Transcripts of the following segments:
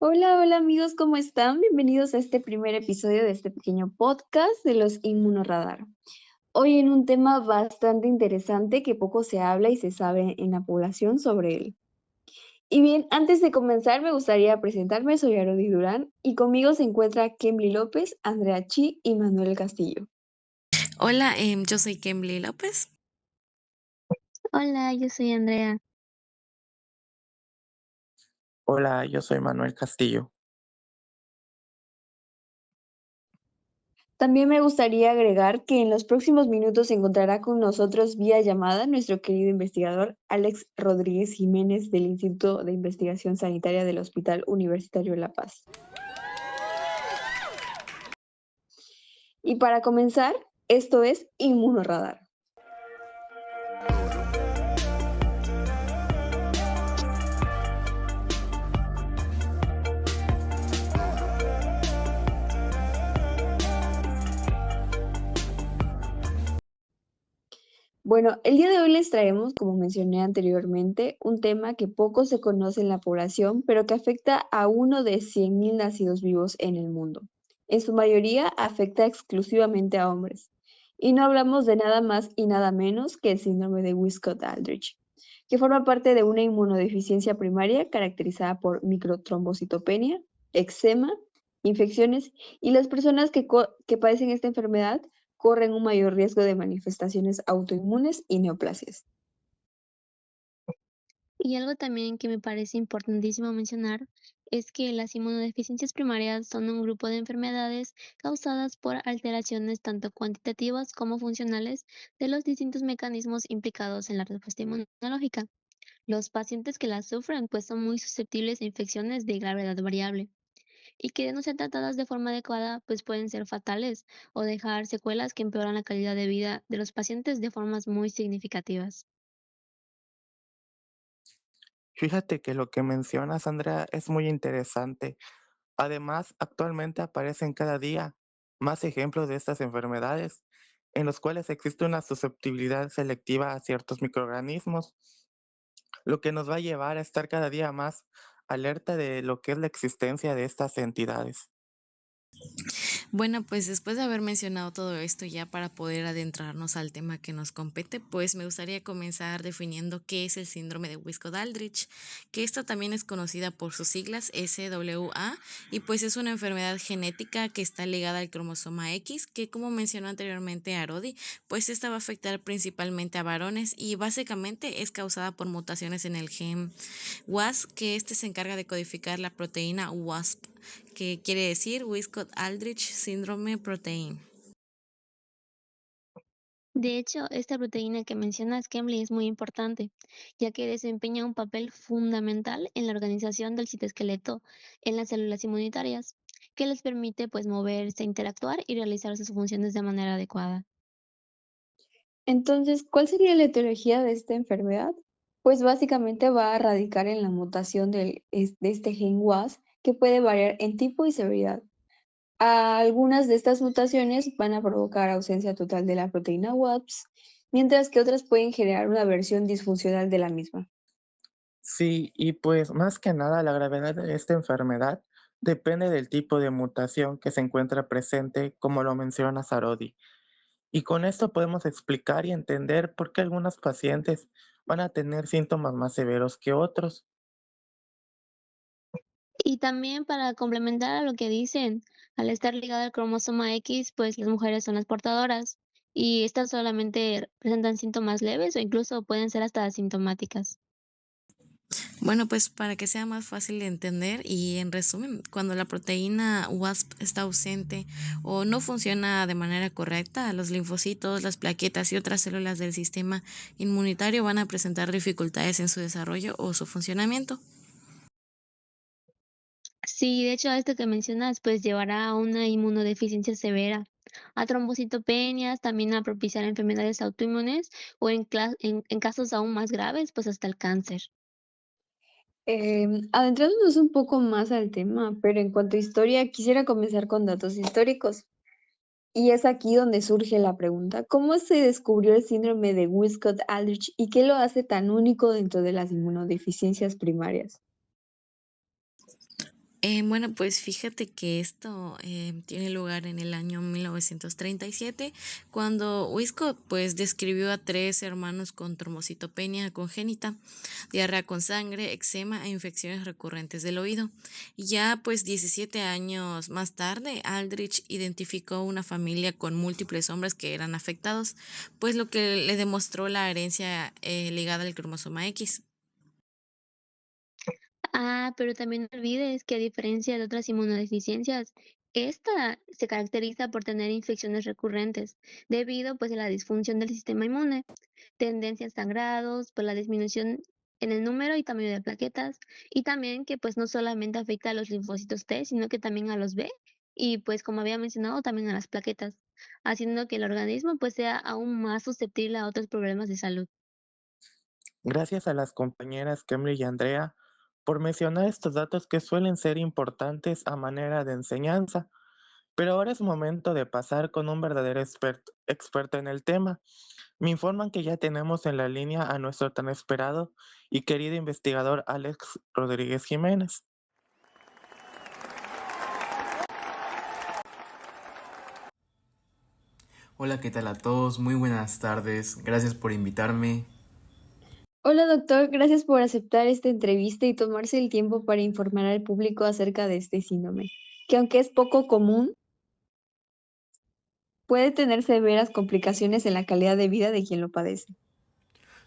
Hola, hola amigos, ¿cómo están? Bienvenidos a este primer episodio de este pequeño podcast de los Inmunoradar. Hoy en un tema bastante interesante que poco se habla y se sabe en la población sobre él. Y bien, antes de comenzar me gustaría presentarme, soy Arodi Durán y conmigo se encuentra Kembly López, Andrea Chi y Manuel Castillo. Hola, yo soy Kembly López. Hola, yo soy Andrea. Hola, yo soy Manuel Castillo. También me gustaría agregar que en los próximos minutos se encontrará con nosotros vía llamada nuestro querido investigador Alex Rodríguez Jiménez del Instituto de Investigación Sanitaria del Hospital Universitario La Paz. Y para comenzar, esto es Inmunoradar. Bueno, el día de hoy les traemos, como mencioné anteriormente, un tema que poco se conoce en la población, pero que afecta a uno de 100.000 nacidos vivos en el mundo. En su mayoría afecta exclusivamente a hombres. Y no hablamos de nada más y nada menos que el síndrome de Wiskott-Aldrich, que forma parte de una inmunodeficiencia primaria caracterizada por microtrombocitopenia, eczema, infecciones, y las personas que padecen esta enfermedad corren un mayor riesgo de manifestaciones autoinmunes y neoplasias. Y algo también que me parece importantísimo mencionar es que las inmunodeficiencias primarias son un grupo de enfermedades causadas por alteraciones tanto cuantitativas como funcionales de los distintos mecanismos implicados en la respuesta inmunológica. Los pacientes que las sufren pues son muy susceptibles a infecciones de gravedad variable y que de no ser tratadas de forma adecuada pues pueden ser fatales o dejar secuelas que empeoran la calidad de vida de los pacientes de formas muy significativas. Fíjate que lo que mencionas, Andrea, es muy interesante. Además, actualmente aparecen cada día más ejemplos de estas enfermedades en los cuales existe una susceptibilidad selectiva a ciertos microorganismos, lo que nos va a llevar a estar cada día más alerta de lo que es la existencia de estas entidades. Bueno, pues después de haber mencionado todo esto ya para poder adentrarnos al tema que nos compete, pues me gustaría comenzar definiendo qué es el síndrome de Wiskott-Aldrich, que esta también es conocida por sus siglas SWA y pues es una enfermedad genética que está ligada al cromosoma X, que como mencionó anteriormente Arodi, pues esta va a afectar principalmente a varones y básicamente es causada por mutaciones en el gen WAS, que este se encarga de codificar la proteína WASP, que quiere decir Wiskott-Aldrich Syndrome Protein. De hecho, esta proteína que mencionas, Kemley, es muy importante, ya que desempeña un papel fundamental en la organización del citoesqueleto en las células inmunitarias, que les permite pues moverse, interactuar y realizar sus funciones de manera adecuada. Entonces, ¿cuál sería la etiología de esta enfermedad? Pues básicamente va a radicar en la mutación de este gen WAS que puede variar en tipo y severidad. Algunas de estas mutaciones van a provocar ausencia total de la proteína WAPS, mientras que otras pueden generar una versión disfuncional de la misma. Sí, y pues más que nada la gravedad de esta enfermedad depende del tipo de mutación que se encuentra presente, como lo menciona Sarodi. Y con esto podemos explicar y entender por qué algunos pacientes van a tener síntomas más severos que otros. Y también para complementar a lo que dicen, al estar ligada al cromosoma X, pues las mujeres son las portadoras y estas solamente presentan síntomas leves o incluso pueden ser hasta asintomáticas. Bueno, pues para que sea más fácil de entender y en resumen, cuando la proteína WASP está ausente o no funciona de manera correcta, los linfocitos, las plaquetas y otras células del sistema inmunitario van a presentar dificultades en su desarrollo o su funcionamiento. Sí, de hecho, esto que mencionas, pues llevará a una inmunodeficiencia severa, a trombocitopenias, también a propiciar enfermedades autoinmunes o en casos aún más graves, pues hasta el cáncer. Adentrándonos un poco más al tema, pero en cuanto a historia, quisiera comenzar con datos históricos. Y es aquí donde surge la pregunta, ¿cómo se descubrió el síndrome de Wiskott-Aldrich y qué lo hace tan único dentro de las inmunodeficiencias primarias? Bueno, pues fíjate que esto tiene lugar en el año 1937, cuando Wiscott pues describió a tres hermanos con trombocitopenia congénita, diarrea con sangre, eczema e infecciones recurrentes del oído. Y ya pues 17 años más tarde, Aldrich identificó una familia con múltiples hombres que eran afectados, pues lo que le demostró la herencia ligada al cromosoma X. Pero también no olvides que a diferencia de otras inmunodeficiencias, esta se caracteriza por tener infecciones recurrentes debido pues a la disfunción del sistema inmune, tendencia a sangrados, por la disminución en el número y tamaño de plaquetas, y también que pues no solamente afecta a los linfocitos T, sino que también a los B, y pues como había mencionado, también a las plaquetas, haciendo que el organismo pues sea aún más susceptible a otros problemas de salud. Gracias a las compañeras Kemry y Andrea por mencionar estos datos que suelen ser importantes a manera de enseñanza. Pero ahora es momento de pasar con un verdadero experto en el tema. Me informan que ya tenemos en la línea a nuestro tan esperado y querido investigador Alex Rodríguez Jiménez. Hola, ¿qué tal a todos? Muy buenas tardes. Gracias por invitarme. Hola doctor, gracias por aceptar esta entrevista y tomarse el tiempo para informar al público acerca de este síndrome, que aunque es poco común, puede tener severas complicaciones en la calidad de vida de quien lo padece.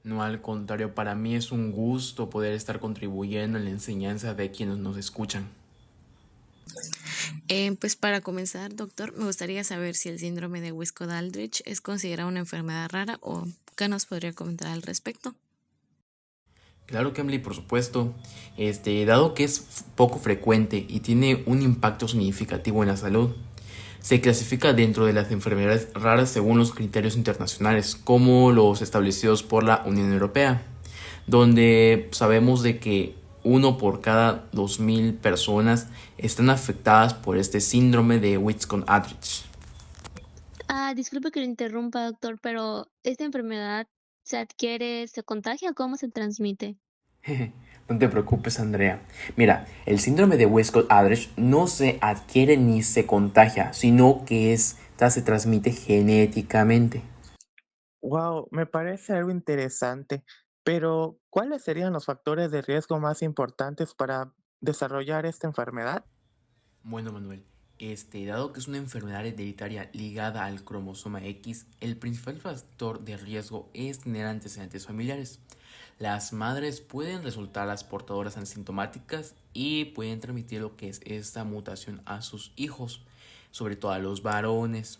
No, al contrario, para mí es un gusto poder estar contribuyendo en la enseñanza de quienes nos escuchan. Pues para comenzar, doctor, me gustaría saber si el síndrome de Wiscott-Aldrich es considerado una enfermedad rara o qué nos podría comentar al respecto. Claro que Emily, por supuesto, dado que es poco frecuente y tiene un impacto significativo en la salud, se clasifica dentro de las enfermedades raras según los criterios internacionales, como los establecidos por la Unión Europea, donde sabemos de que uno por cada 2.000 personas están afectadas por este síndrome de Wiscott-Aldrich. Disculpe que lo interrumpa, doctor, pero ¿esta enfermedad se adquiere, se contagia o cómo se transmite? No te preocupes, Andrea. Mira, el síndrome de Wiscott-Aldrich no se adquiere ni se contagia, sino que esta se transmite genéticamente. Wow, me parece algo interesante, pero ¿cuáles serían los factores de riesgo más importantes para desarrollar esta enfermedad? Bueno, Manuel, dado que es una enfermedad hereditaria ligada al cromosoma X, el principal factor de riesgo es tener antecedentes familiares. Las madres pueden resultar las portadoras asintomáticas y pueden transmitir lo que es esta mutación a sus hijos, sobre todo a los varones,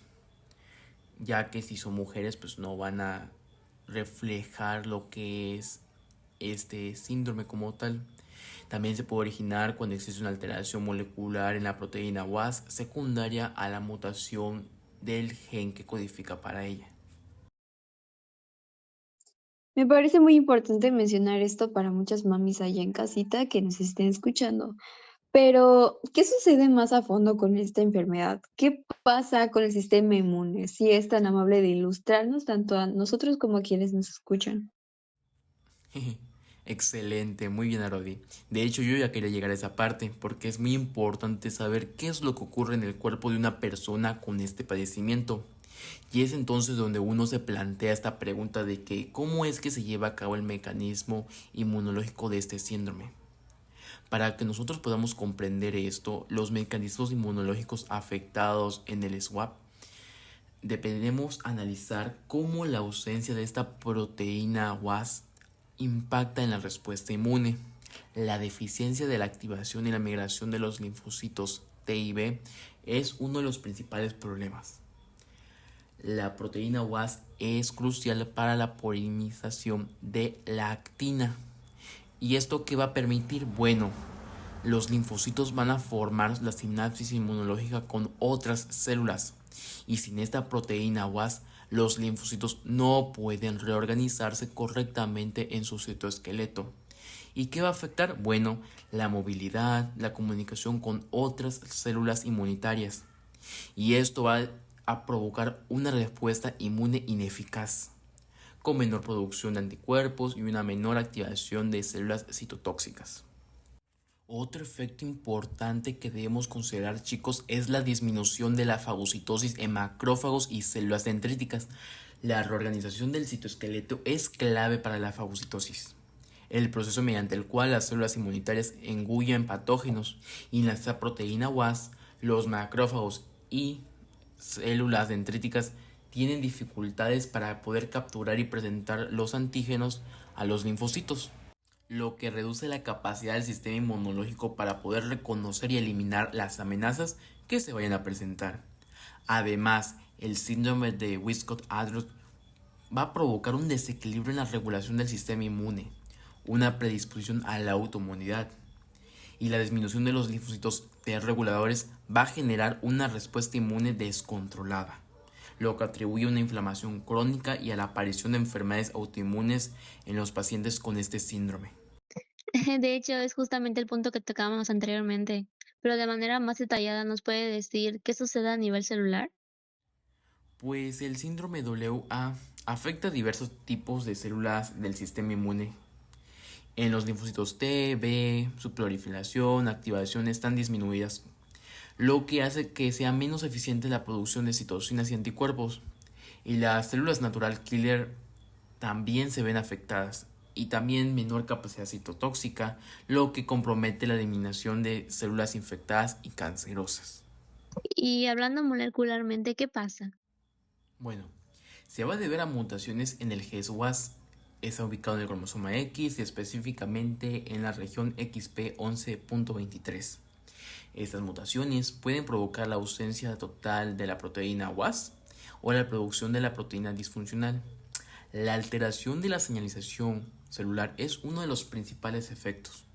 ya que si son mujeres pues no van a reflejar lo que es este síndrome como tal. También se puede originar cuando existe una alteración molecular en la proteína WAS secundaria a la mutación del gen que codifica para ella. Me parece muy importante mencionar esto para muchas mamis allá en casita que nos estén escuchando. Pero, ¿qué sucede más a fondo con esta enfermedad? ¿Qué pasa con el sistema inmune? Si es tan amable de ilustrarnos tanto a nosotros como a quienes nos escuchan. Excelente, muy bien, Arodi. De hecho, yo ya quería llegar a esa parte porque es muy importante saber qué es lo que ocurre en el cuerpo de una persona con este padecimiento. Y es entonces donde uno se plantea esta pregunta de que cómo es que se lleva a cabo el mecanismo inmunológico de este síndrome. Para que nosotros podamos comprender esto, los mecanismos inmunológicos afectados en el SWAP, debemos analizar cómo la ausencia de esta proteína WAS impacta en la respuesta inmune. La deficiencia de la activación y la migración de los linfocitos T y B es uno de los principales problemas. La proteína WAS es crucial para la polinización de la actina. ¿Y esto qué va a permitir? Bueno, los linfocitos van a formar la sinapsis inmunológica con otras células. Y sin esta proteína WAS, los linfocitos no pueden reorganizarse correctamente en su citoesqueleto. ¿Y qué va a afectar? Bueno, la movilidad, la comunicación con otras células inmunitarias. Y esto va a provocar una respuesta inmune ineficaz, con menor producción de anticuerpos y una menor activación de células citotóxicas. Otro efecto importante que debemos considerar, chicos, es la disminución de la fagocitosis en macrófagos y células dendríticas. La reorganización del citoesqueleto es clave para la fagocitosis, el proceso mediante el cual las células inmunitarias engullen patógenos y en la proteína WAS, los macrófagos y células dendríticas tienen dificultades para poder capturar y presentar los antígenos a los linfocitos, lo que reduce la capacidad del sistema inmunológico para poder reconocer y eliminar las amenazas que se vayan a presentar. Además, el síndrome de Wiskott-Adler va a provocar un desequilibrio en la regulación del sistema inmune, una predisposición a la autoinmunidad, y la disminución de los linfocitos T reguladores va a generar una respuesta inmune descontrolada, lo que atribuye a una inflamación crónica y a la aparición de enfermedades autoinmunes en los pacientes con este síndrome. De hecho, es justamente el punto que tocábamos anteriormente, pero de manera más detallada nos puede decir qué sucede a nivel celular. Pues el síndrome WA afecta a diversos tipos de células del sistema inmune. En los linfocitos T, B, su proliferación, activación están disminuidas, lo que hace que sea menos eficiente la producción de citocinas y anticuerpos. Y las células natural killer también se ven afectadas y también menor capacidad citotóxica, lo que compromete la eliminación de células infectadas y cancerosas. Y hablando molecularmente, ¿qué pasa? Bueno, se va a deber a mutaciones en el GES-WAS. Está ubicado en el cromosoma X y específicamente en la región XP11.23. Estas mutaciones pueden provocar la ausencia total de la proteína WAS o la producción de la proteína disfuncional. La alteración de la señalización celular es uno de los principales efectos.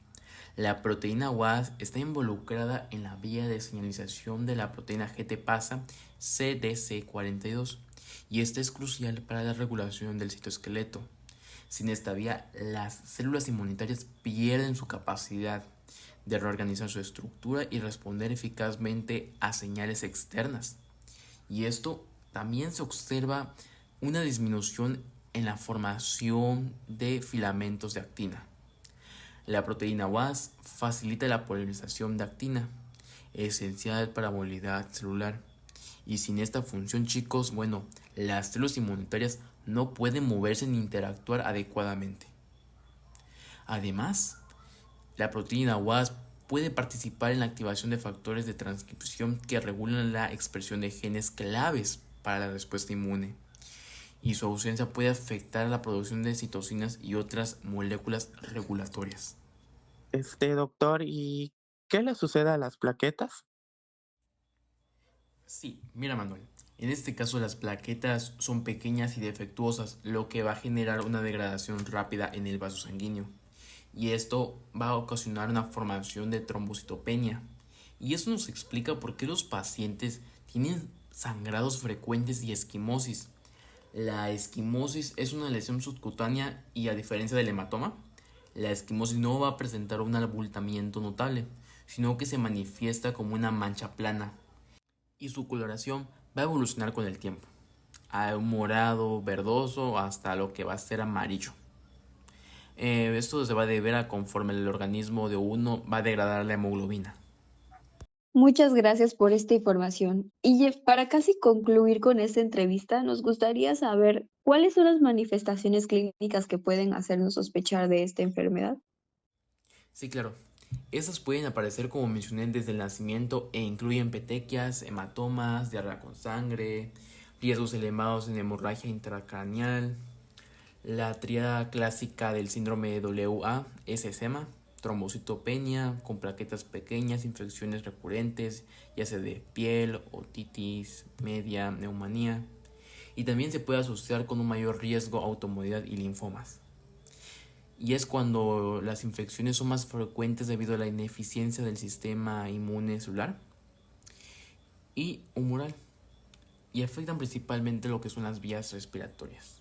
La proteína WAS está involucrada en la vía de señalización de la proteína GT-Pasa CDC42 y esta es crucial para la regulación del citoesqueleto. Sin esta vía, las células inmunitarias pierden su capacidad de reorganizar su estructura y responder eficazmente a señales externas. Y esto también se observa una disminución en la formación de filamentos de actina. La proteína WAS facilita la polarización de actina, esencial para movilidad celular. Y sin esta función, chicos, las células inmunitarias no pueden moverse ni interactuar adecuadamente. Además, la proteína WAS puede participar en la activación de factores de transcripción que regulan la expresión de genes claves para la respuesta inmune. Y su ausencia puede afectar la producción de citocinas y otras moléculas regulatorias. Doctor, ¿y qué le sucede a las plaquetas? Sí, mira Manuel, en este caso las plaquetas son pequeñas y defectuosas, lo que va a generar una degradación rápida en el vaso sanguíneo. Y esto va a ocasionar una formación de trombocitopenia. Y eso nos explica por qué los pacientes tienen sangrados frecuentes y esquimosis. La esquimosis es una lesión subcutánea y a diferencia del hematoma, la esquimosis no va a presentar un abultamiento notable, sino que se manifiesta como una mancha plana y su coloración va a evolucionar con el tiempo, a un morado, verdoso, hasta lo que va a ser amarillo. Esto se va a deber a conforme el organismo de uno va a degradar la hemoglobina. Muchas gracias por esta información. Y Jeff, para casi concluir con esta entrevista, nos gustaría saber cuáles son las manifestaciones clínicas que pueden hacernos sospechar de esta enfermedad. Sí, claro. Estas pueden aparecer como mencioné desde el nacimiento e incluyen petequias, hematomas, diarrea con sangre, riesgos elevados en hemorragia intracraneal. La tríada clásica del síndrome de WA es eczema, trombocitopenia con plaquetas pequeñas, infecciones recurrentes, ya sea de piel, otitis, media, neumonía. Y también se puede asociar con un mayor riesgo a autoinmunidad y linfomas. Y es cuando las infecciones son más frecuentes debido a la ineficiencia del sistema inmune celular y humoral y afectan principalmente lo que son las vías respiratorias.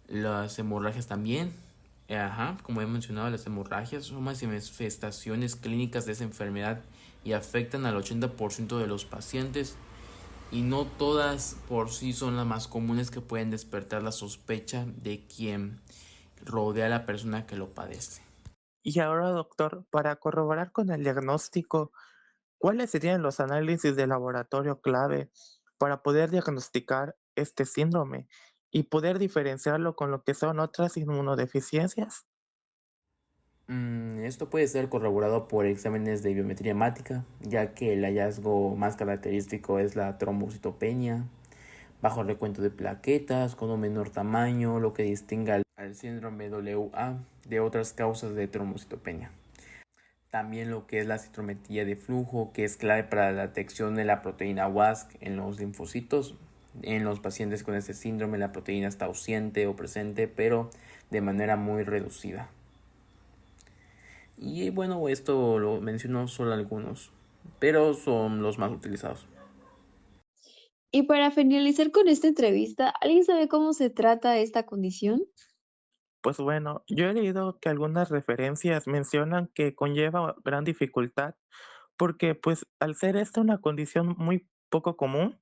Las hemorragias también, como he mencionado, las hemorragias son manifestaciones clínicas de esa enfermedad y afectan al 80% de los pacientes y no todas por sí son las más comunes que pueden despertar la sospecha de quien rodea a la persona que lo padece. Y ahora, doctor, para corroborar con el diagnóstico, ¿cuáles serían los análisis de laboratorio clave para poder diagnosticar este síndrome y poder diferenciarlo con lo que son otras inmunodeficiencias? Esto puede ser corroborado por exámenes de biometría hemática, ya que el hallazgo más característico es la trombocitopenia, bajo recuento de plaquetas, con un menor tamaño, lo que distingue al síndrome WA de otras causas de trombocitopenia. También lo que es la citrometría de flujo, que es clave para la detección de la proteína WASC en los linfocitos. En los pacientes con este síndrome la proteína está ausente o presente, pero de manera muy reducida. Y bueno, esto lo menciono solo algunos, pero son los más utilizados. Y para finalizar con esta entrevista, ¿alguien sabe cómo se trata esta condición? Pues bueno, yo he leído que algunas referencias mencionan que conlleva gran dificultad porque pues al ser esta una condición muy poco común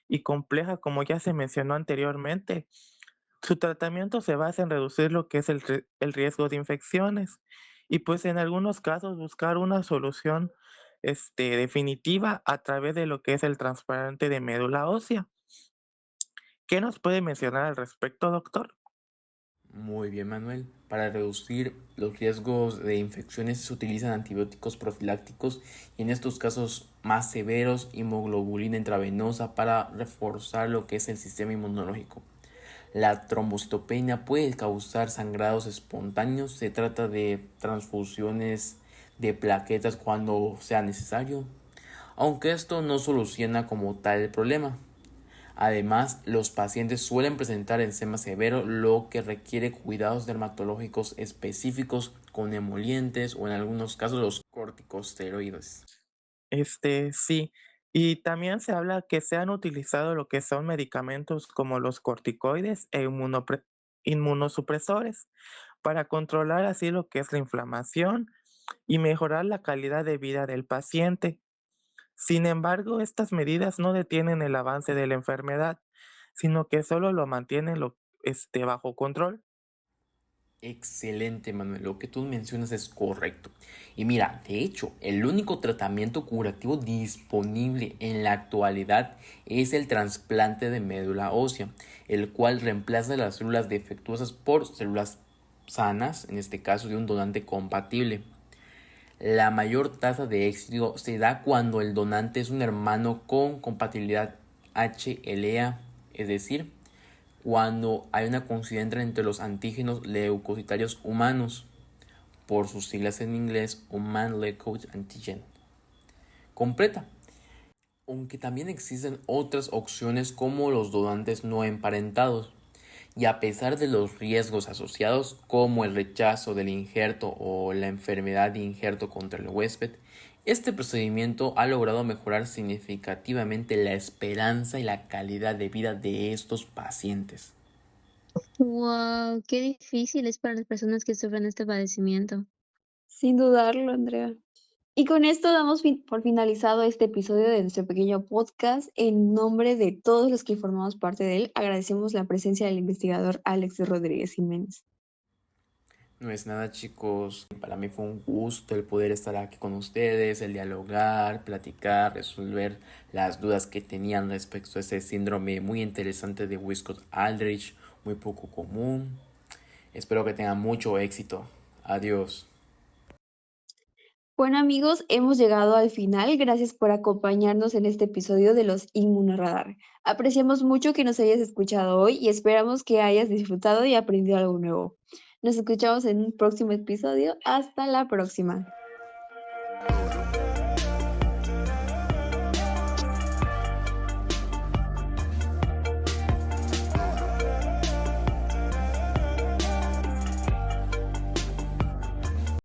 y compleja como ya se mencionó anteriormente, su tratamiento se basa en reducir lo que es el riesgo de infecciones y pues en algunos casos buscar una solución definitiva a través de lo que es el trasplante de médula ósea. ¿Qué nos puede mencionar al respecto, doctor? Muy bien, Manuel. Para reducir los riesgos de infecciones se utilizan antibióticos profilácticos y en estos casos más severos, hemoglobulina intravenosa para reforzar lo que es el sistema inmunológico. La trombocitopenia puede causar sangrados espontáneos. Se trata de transfusiones de plaquetas cuando sea necesario, aunque esto no soluciona como tal el problema. Además, los pacientes suelen presentar eczema severo, lo que requiere cuidados dermatológicos específicos con emolientes o en algunos casos los corticosteroides. Sí. Y también se habla que se han utilizado lo que son medicamentos como los corticoides e inmunosupresores para controlar así lo que es la inflamación y mejorar la calidad de vida del paciente. Sin embargo, estas medidas no detienen el avance de la enfermedad, sino que solo lo mantienen bajo control. Excelente, Manuel. Lo que tú mencionas es correcto. Y mira, de hecho, el único tratamiento curativo disponible en la actualidad es el trasplante de médula ósea, el cual reemplaza las células defectuosas por células sanas, en este caso de un donante compatible. La mayor tasa de éxito se da cuando el donante es un hermano con compatibilidad HLA, es decir, cuando hay una coincidencia entre los antígenos leucocitarios humanos, por sus siglas en inglés Human Leukocyte Antigen, completa. Aunque también existen otras opciones como los donantes no emparentados, y a pesar de los riesgos asociados como el rechazo del injerto o la enfermedad de injerto contra el huésped, este procedimiento ha logrado mejorar significativamente la esperanza y la calidad de vida de estos pacientes. Wow, qué difícil es para las personas que sufren este padecimiento. Sin dudarlo, Andrea. Y con esto damos por finalizado este episodio de nuestro pequeño podcast. En nombre de todos los que formamos parte de él, agradecemos la presencia del investigador Alex Rodríguez Jiménez. No es nada, chicos. Para mí fue un gusto el poder estar aquí con ustedes, el dialogar, platicar, resolver las dudas que tenían respecto a este síndrome muy interesante de Wiskott-Aldrich, muy poco común. Espero que tengan mucho éxito. Adiós. Bueno, amigos, hemos llegado al final. Gracias por acompañarnos en este episodio de los Inmunoradar. Apreciamos mucho que nos hayas escuchado hoy y esperamos que hayas disfrutado y aprendido algo nuevo. Nos escuchamos en un próximo episodio. Hasta la próxima.